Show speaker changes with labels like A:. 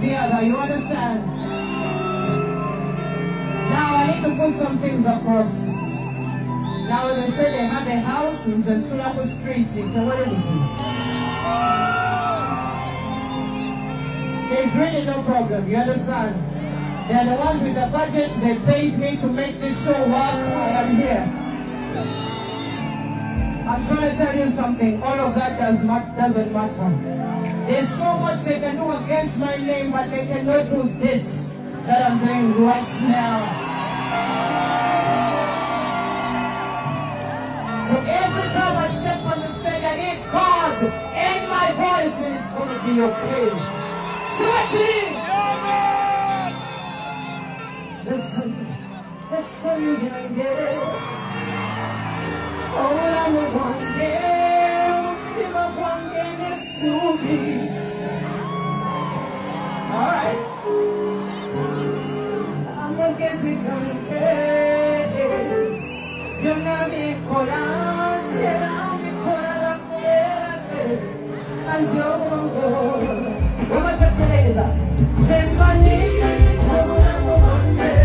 A: together. You understand? Now I need to put some things across. Now they say they have a house in Sulaco Street. What is it? There's really no problem. You understand? They are the ones with the budget. They paid me to make this show work. I am here. I'm trying to tell you something. All of that doesn't matter. There's so much they can do against my name, but they cannot do this that I'm doing right now. So every time I step on the stage, I need God in my voice, and it's going to be okay. Switching! Listen, you can get it. Oh, I'm a one game. See my one game is to be. All right. I'm a guessing gun. You're not me calling. Tell me calling. And you're what was that today? Send my name. So I'm a one game.